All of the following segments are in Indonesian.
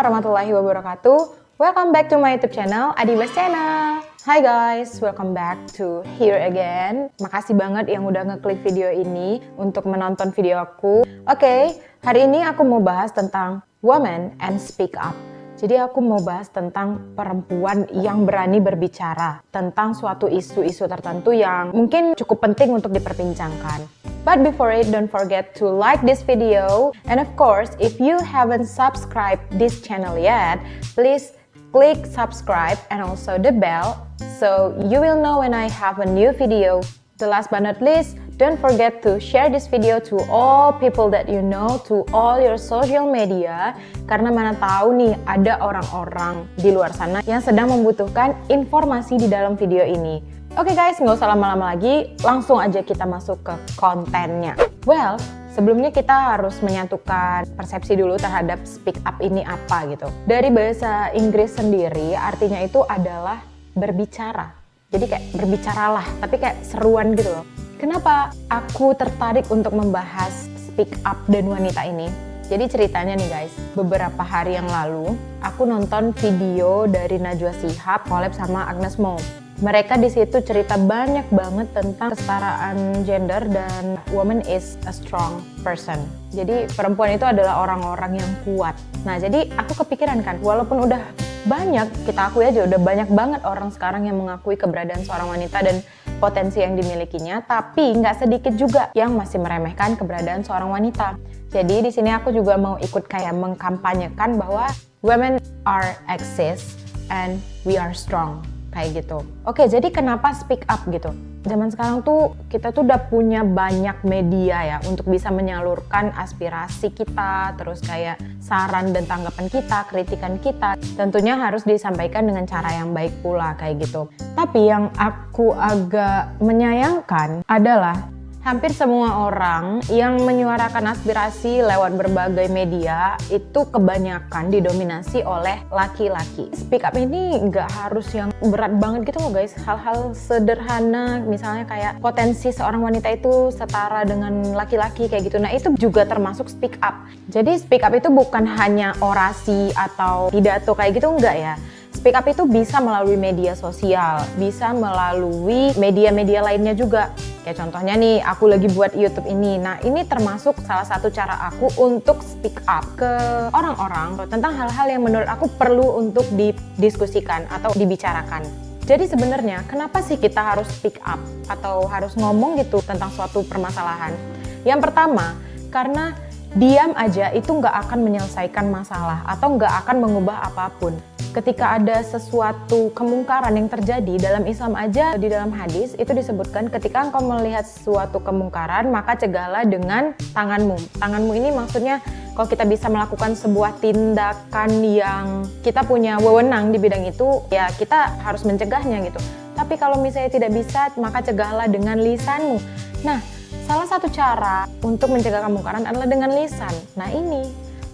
warahmatullahi wabarakatuh. Welcome back to my YouTube channel, Adibas Channel. Hi guys, welcome back to here again. Makasih banget yang udah ngeklik video ini untuk menonton video aku. Oke, hari ini aku mau bahas tentang women and speak up. Jadi aku mau bahas tentang perempuan yang berani berbicara tentang suatu isu-isu tertentu yang mungkin cukup penting untuk diperbincangkan. But before it, don't forget to like this video. And of course, if you haven't subscribed this channel yet, please click subscribe and also the bell so you will know when I have a new video. The last but not least, don't forget to share this video to all people that you know, to all your social media, karena mana tahu nih ada orang-orang di luar sana yang sedang membutuhkan informasi di dalam video ini. Oke guys, nggak usah lama-lama lagi, langsung aja kita masuk ke kontennya. Well, sebelumnya kita harus menyatukan persepsi dulu terhadap speak up ini apa gitu. Dari bahasa Inggris sendiri, artinya itu adalah berbicara. Jadi kayak berbicaralah, tapi kayak seruan gitu loh. Kenapa aku tertarik untuk membahas speak up dan wanita ini? Jadi ceritanya nih guys, beberapa hari yang lalu aku nonton video dari Najwa Shihab collab sama Agnes Mo. Mereka di situ cerita banyak banget tentang kesetaraan gender dan woman is a strong person. Jadi perempuan itu adalah orang-orang yang kuat. Nah jadi aku kepikiran kan, walaupun udah banyak, kita akui aja udah banyak banget orang sekarang yang mengakui keberadaan seorang wanita dan potensi yang dimilikinya, tapi nggak sedikit juga yang masih meremehkan keberadaan seorang wanita. Jadi di sini aku juga mau ikut kayak mengkampanyekan bahwa women are exist and we are strong. Kayak gitu. Oke, jadi kenapa speak up gitu? Zaman sekarang tuh kita tuh udah punya banyak media ya untuk bisa menyalurkan aspirasi kita, terus kayak saran dan tanggapan kita, kritikan kita. Tentunya harus disampaikan dengan cara yang baik pula kayak gitu. Tapi yang aku agak menyayangkan adalah hampir semua orang yang menyuarakan aspirasi lewat berbagai media itu kebanyakan didominasi oleh laki-laki. Speak up ini nggak harus yang berat banget gitu loh guys. Hal-hal sederhana misalnya kayak potensi seorang wanita itu setara dengan laki-laki kayak gitu. Nah itu juga termasuk speak up. Jadi speak up itu bukan hanya orasi atau pidato kayak gitu, enggak ya. Speak up itu bisa melalui media sosial, bisa melalui media-media lainnya juga. Kayak contohnya nih, aku lagi buat YouTube ini. Nah, ini termasuk salah satu cara aku untuk speak up ke orang-orang tentang hal-hal yang menurut aku perlu untuk didiskusikan atau dibicarakan. Jadi sebenarnya, kenapa sih kita harus speak up atau harus ngomong gitu tentang suatu permasalahan? Yang pertama, karena diam aja itu nggak akan menyelesaikan masalah atau nggak akan mengubah apapun. Ketika ada sesuatu kemungkaran yang terjadi dalam Islam aja, di dalam hadis itu disebutkan ketika engkau melihat suatu kemungkaran maka cegahlah dengan tanganmu. Tanganmu ini maksudnya kalau kita bisa melakukan sebuah tindakan yang kita punya wewenang di bidang itu, ya kita harus mencegahnya gitu. Tapi kalau misalnya tidak bisa, maka cegahlah dengan lisanmu. Nah, salah satu cara untuk mencegah kemungkaran adalah dengan lisan. Nah ini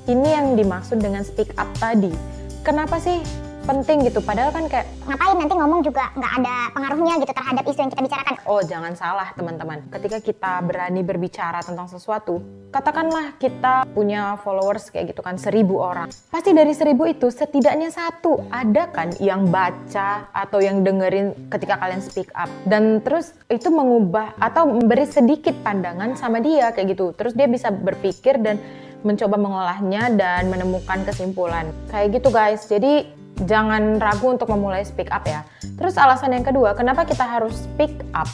yang dimaksud dengan speak up tadi. Kenapa sih penting gitu? Padahal kan kayak ngapain nanti ngomong juga nggak ada pengaruhnya gitu terhadap isu yang kita bicarakan. Oh jangan salah teman-teman. Ketika kita berani berbicara tentang sesuatu, katakanlah kita punya followers kayak gitu kan 1.000 orang. Pasti dari 1.000 itu setidaknya satu ada kan yang baca atau yang dengerin ketika kalian speak up. Dan terus itu mengubah atau memberi sedikit pandangan sama dia kayak gitu. Terus dia bisa berpikir dan mencoba mengolahnya dan menemukan kesimpulan. Kayak gitu guys, jadi jangan ragu untuk memulai speak up ya. Terus alasan yang kedua, kenapa kita harus speak up?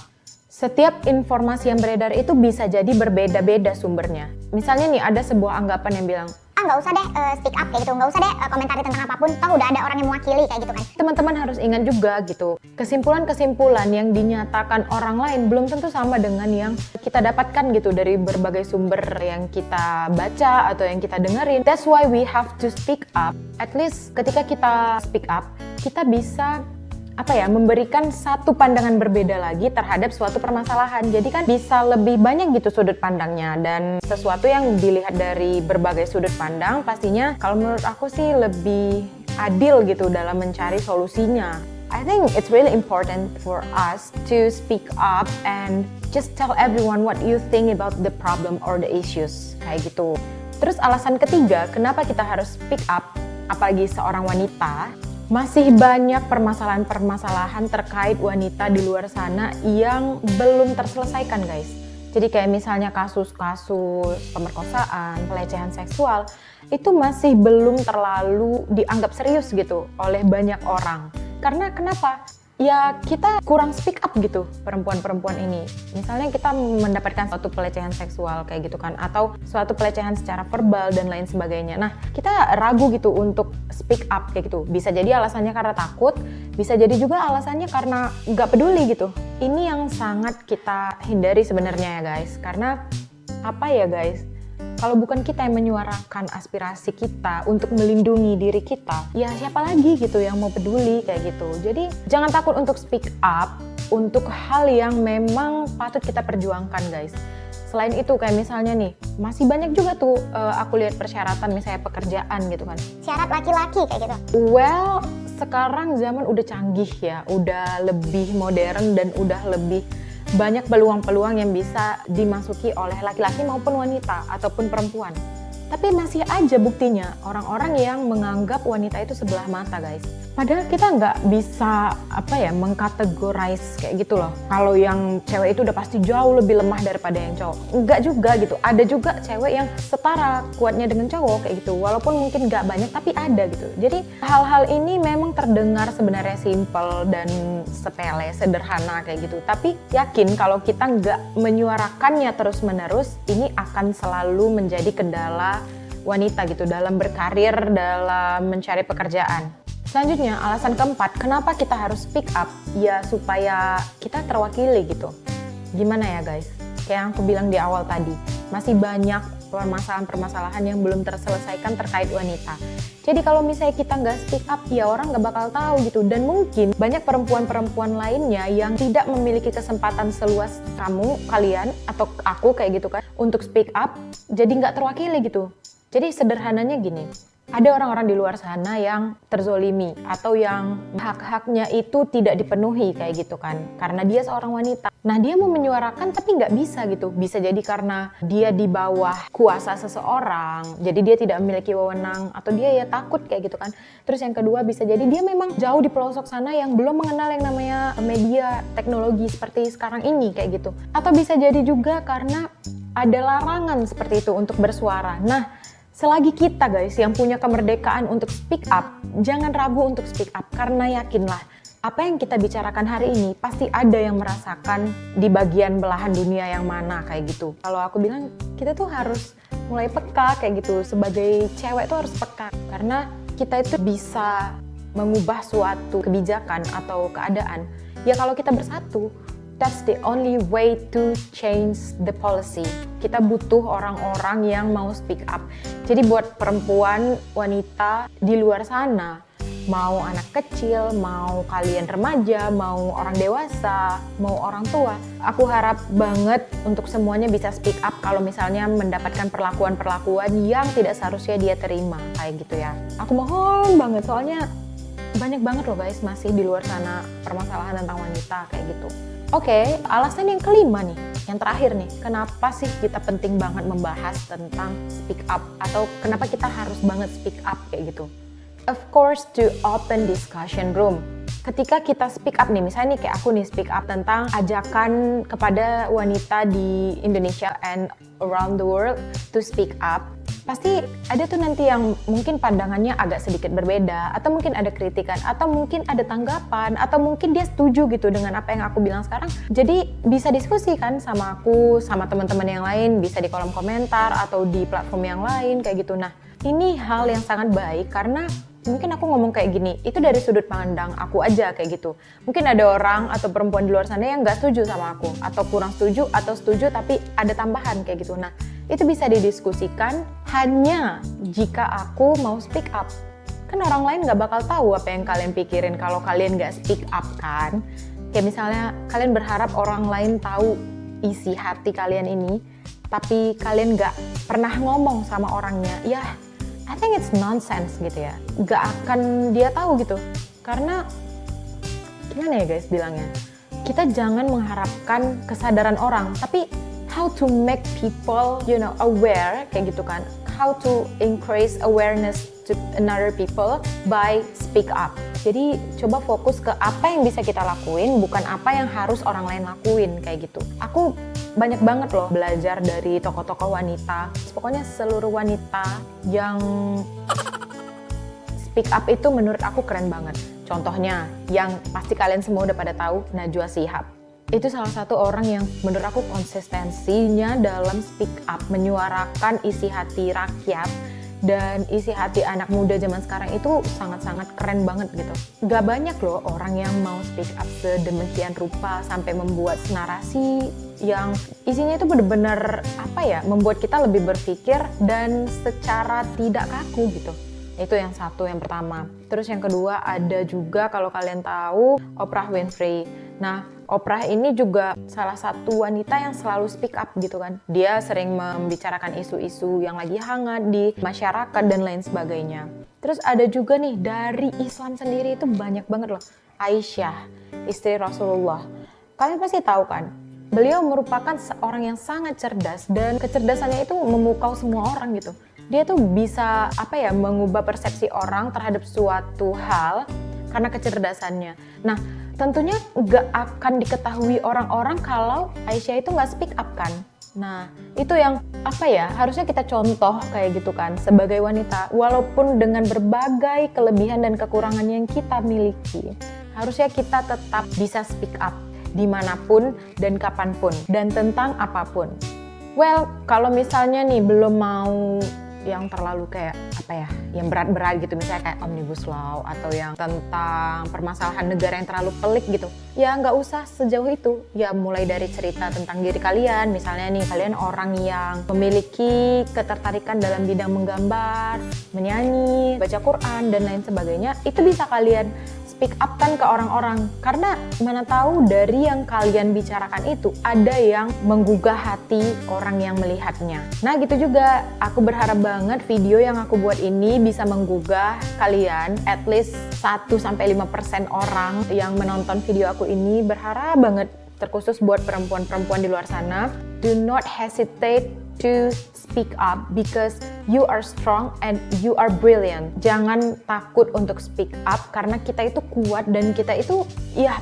Setiap informasi yang beredar itu bisa jadi berbeda-beda sumbernya. Misalnya nih ada sebuah anggapan yang bilang, nggak usah deh speak up kayak gitu, nggak usah deh komentari tentang apapun, toh udah ada orang yang mewakili kayak gitu kan. Teman-teman harus ingat juga gitu, kesimpulan-kesimpulan yang dinyatakan orang lain belum tentu sama dengan yang kita dapatkan gitu dari berbagai sumber yang kita baca atau yang kita dengerin. That's why we have to speak up. At least ketika kita speak up, kita bisa memberikan satu pandangan berbeda lagi terhadap suatu permasalahan. Jadi kan bisa lebih banyak gitu sudut pandangnya, dan sesuatu yang dilihat dari berbagai sudut pandang pastinya kalau menurut aku sih lebih adil gitu dalam mencari solusinya. I think it's really important for us to speak up and just tell everyone what you think about the problem or the issues kayak gitu. Terus alasan ketiga kenapa kita harus speak up apalagi seorang wanita, masih banyak permasalahan-permasalahan terkait wanita di luar sana yang belum terselesaikan, guys. Jadi kayak misalnya kasus-kasus pemerkosaan, pelecehan seksual, itu masih belum terlalu dianggap serius gitu oleh banyak orang. Karena kenapa? Ya kita kurang speak up gitu perempuan-perempuan ini. Misalnya kita mendapatkan suatu pelecehan seksual kayak gitu kan, atau suatu pelecehan secara verbal dan lain sebagainya. Nah, kita ragu gitu untuk speak up kayak gitu. Bisa jadi alasannya karena takut, bisa jadi juga alasannya karena nggak peduli gitu. Ini yang sangat kita hindari sebenarnya ya guys. Karena apa ya guys? Kalau bukan kita yang menyuarakan aspirasi kita untuk melindungi diri kita, ya siapa lagi gitu yang mau peduli kayak gitu. Jadi jangan takut untuk speak up untuk hal yang memang patut kita perjuangkan guys. Selain itu kayak misalnya nih, masih banyak juga tuh aku lihat persyaratan misalnya pekerjaan gitu kan. Syarat laki-laki kayak gitu. Well, sekarang zaman udah canggih ya, udah lebih modern dan udah lebih banyak peluang-peluang yang bisa dimasuki oleh laki-laki maupun wanita ataupun perempuan. Tapi masih aja buktinya orang-orang yang menganggap wanita itu sebelah mata guys. Padahal kita nggak bisa mengkategorize kayak gitu loh. Kalau yang cewek itu udah pasti jauh lebih lemah daripada yang cowok. Enggak juga gitu. Ada juga cewek yang setara kuatnya dengan cowok kayak gitu. Walaupun mungkin nggak banyak tapi ada gitu. Jadi hal-hal ini memang terdengar sebenarnya simple dan sepele, sederhana kayak gitu. Tapi yakin kalau kita nggak menyuarakannya terus-menerus, ini akan selalu menjadi kendala wanita gitu dalam berkarir, dalam mencari pekerjaan. Selanjutnya, alasan keempat, kenapa kita harus speak up? Ya supaya kita terwakili gitu. Gimana ya guys? Kayak yang aku bilang di awal tadi, masih banyak permasalahan-permasalahan yang belum terselesaikan terkait wanita. Jadi kalau misalnya kita nggak speak up, ya orang nggak bakal tahu gitu. Dan mungkin banyak perempuan-perempuan lainnya yang tidak memiliki kesempatan seluas kalian, atau aku kayak gitu kan, untuk speak up, jadi nggak terwakili gitu. Jadi sederhananya gini, ada orang-orang di luar sana yang terzolimi atau yang hak-haknya itu tidak dipenuhi kayak gitu kan, karena dia seorang wanita. Nah dia mau menyuarakan tapi nggak bisa gitu. Bisa jadi karena dia di bawah kuasa seseorang, jadi dia tidak memiliki wewenang atau dia ya takut kayak gitu kan. Terus yang kedua bisa jadi dia memang jauh di pelosok sana yang belum mengenal yang namanya media teknologi seperti sekarang ini kayak gitu. Atau bisa jadi juga karena ada larangan seperti itu untuk bersuara. Nah, selagi kita guys yang punya kemerdekaan untuk speak up, jangan ragu untuk speak up karena yakinlah apa yang kita bicarakan hari ini pasti ada yang merasakan di bagian belahan dunia yang mana kayak gitu. Kalau aku bilang kita tuh harus mulai peka kayak gitu, sebagai cewek tuh harus peka karena kita itu bisa mengubah suatu kebijakan atau keadaan. Ya kalau kita bersatu, that's the only way to change the policy. Kita butuh orang-orang yang mau speak up. Jadi buat perempuan, wanita di luar sana, mau anak kecil, mau kalian remaja, mau orang dewasa, mau orang tua, aku harap banget untuk semuanya bisa speak up kalau misalnya mendapatkan perlakuan-perlakuan yang tidak seharusnya dia terima, kayak gitu ya. Aku mohon banget, soalnya banyak banget loh guys masih di luar sana permasalahan tentang wanita kayak gitu. Oke, alasan yang kelima nih, yang terakhir nih, kenapa sih kita penting banget membahas tentang speak up atau kenapa kita harus banget speak up kayak gitu? Of course, to open discussion room. Ketika kita speak up nih, misalnya nih kayak aku nih speak up tentang ajakan kepada wanita di Indonesia and around the world to speak up, pasti ada tuh nanti yang mungkin pandangannya agak sedikit berbeda, atau mungkin ada kritikan, atau mungkin ada tanggapan, atau mungkin dia setuju gitu dengan apa yang aku bilang sekarang. Jadi bisa diskusi kan sama aku, sama teman-teman yang lain, bisa di kolom komentar atau di platform yang lain kayak gitu. Nah, ini hal yang sangat baik karena mungkin aku ngomong kayak gini, itu dari sudut pandang aku aja kayak gitu. Mungkin ada orang atau perempuan di luar sana yang nggak setuju sama aku, atau kurang setuju, atau setuju tapi ada tambahan kayak gitu. Nah, itu bisa didiskusikan hanya jika aku mau speak up. Kan orang lain nggak bakal tahu apa yang kalian pikirin kalau kalian nggak speak up kan. Kayak misalnya kalian berharap orang lain tahu isi hati kalian ini, tapi kalian nggak pernah ngomong sama orangnya. Ya, I think it's nonsense gitu ya. Nggak akan dia tahu gitu. Karena gimana ya guys bilangnya? Kita jangan mengharapkan kesadaran orang, tapi how to make people, aware kayak gitu kan. how to increase awareness to another people by speak up. Jadi coba fokus ke apa yang bisa kita lakuin, bukan apa yang harus orang lain lakuin, kayak gitu. Aku banyak banget loh belajar dari tokoh-tokoh wanita. Pokoknya seluruh wanita yang speak up itu menurut aku keren banget. Contohnya, yang pasti kalian semua udah pada tahu, Najwa Shihab. Itu salah satu orang yang menurut aku konsistensinya dalam speak up, menyuarakan isi hati rakyat dan isi hati anak muda zaman sekarang itu sangat-sangat keren banget gitu. Gak banyak loh orang yang mau speak up sedemikian rupa sampai membuat narasi yang isinya itu benar-benar membuat kita lebih berpikir dan secara tidak kaku gitu. Itu yang satu, yang pertama. Terus yang kedua ada juga kalau kalian tahu Oprah Winfrey. Nah, Oprah ini juga salah satu wanita yang selalu speak up gitu kan. Dia sering membicarakan isu-isu yang lagi hangat di masyarakat dan lain sebagainya. Terus ada juga nih dari Islam sendiri itu banyak banget loh. Aisyah, istri Rasulullah. Kalian pasti tahu kan, beliau merupakan seorang yang sangat cerdas dan kecerdasannya itu memukau semua orang gitu. Dia tuh bisa mengubah persepsi orang terhadap suatu hal karena kecerdasannya. Nah, tentunya nggak akan diketahui orang-orang kalau Aisyah itu nggak speak up kan. Nah, itu yang harusnya kita contoh kayak gitu kan sebagai wanita. Walaupun dengan berbagai kelebihan dan kekurangan yang kita miliki, harusnya kita tetap bisa speak up dimanapun dan kapanpun dan tentang apapun. Well, kalau misalnya nih belum mau yang terlalu yang berat-berat gitu, misalnya kayak Omnibus Law atau yang tentang permasalahan negara yang terlalu pelik gitu, ya nggak usah sejauh itu. Ya mulai dari cerita tentang diri kalian, misalnya nih kalian orang yang memiliki ketertarikan dalam bidang menggambar, menyanyi, baca Quran dan lain sebagainya, itu bisa kalian speak up kan ke orang-orang, karena mana tahu dari yang kalian bicarakan itu ada yang menggugah hati orang yang melihatnya. Nah gitu juga, aku berharap banget video yang aku buat ini bisa menggugah kalian, at least 1-5% orang yang menonton video aku ini. Berharap banget, terkhusus buat perempuan-perempuan di luar sana, do not hesitate to speak up because you are strong and you are brilliant. Jangan takut untuk speak up karena kita itu kuat dan kita itu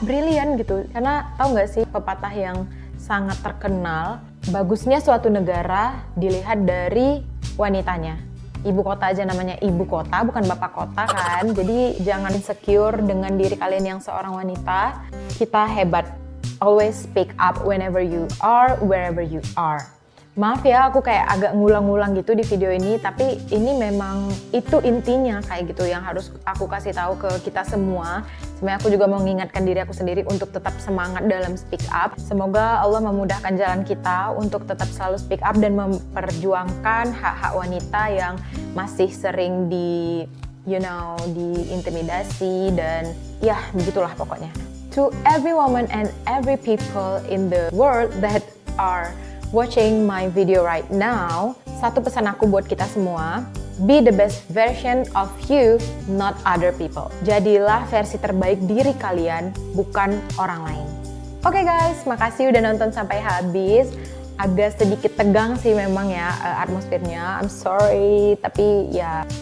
brilliant gitu. Karena tahu nggak sih pepatah yang sangat terkenal, bagusnya suatu negara dilihat dari wanitanya. Ibu kota aja namanya ibu kota, bukan bapak kota kan. Jadi jangan insecure dengan diri kalian yang seorang wanita. Kita hebat. Always speak up whenever you are, wherever you are. Maaf ya, aku kayak agak ngulang-ngulang gitu di video ini, tapi ini memang itu intinya kayak gitu yang harus aku kasih tahu ke kita semua. Sebenarnya aku juga mau mengingatkan diri aku sendiri untuk tetap semangat dalam speak up. Semoga Allah memudahkan jalan kita untuk tetap selalu speak up dan memperjuangkan hak-hak wanita yang masih sering diintimidasi dan begitulah pokoknya. To every woman and every people in the world that are watching my video right now, satu pesan aku buat kita semua, be the best version of you, not other people. Jadilah versi terbaik diri kalian, bukan orang lain. Oke guys, makasih udah nonton sampai habis. Agak sedikit tegang sih memang ya atmosfernya, I'm sorry, tapi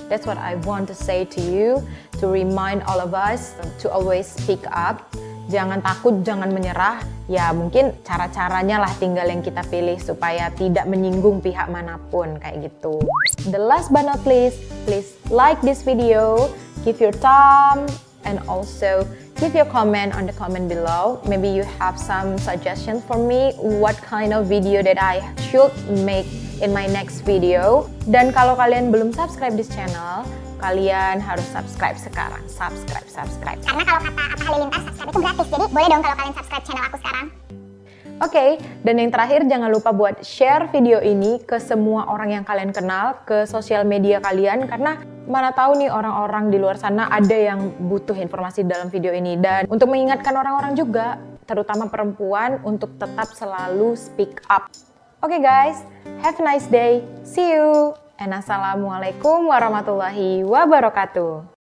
that's what I want to say to you, to remind all of us to always speak up. Jangan takut, jangan menyerah. Ya mungkin cara-caranya lah tinggal yang kita pilih supaya tidak menyinggung pihak manapun kayak gitu. The last but not least, please like this video, give your thumb, and also give your comment on the comment below. Maybe you have some suggestions for me, what kind of video that I should make in my next video. Dan kalau kalian belum subscribe this channel, kalian harus subscribe sekarang. Subscribe. Karena kalau kata Atta Halilintar, subscribe itu gratis. Jadi boleh dong kalau kalian subscribe channel aku sekarang. Oke, dan yang terakhir jangan lupa buat share video ini ke semua orang yang kalian kenal, ke sosial media kalian, karena mana tahu nih orang-orang di luar sana ada yang butuh informasi dalam video ini. Dan untuk mengingatkan orang-orang juga, terutama perempuan, untuk tetap selalu speak up. Oke guys, have a nice day. See you. And assalamualaikum warahmatullahi wabarakatuh.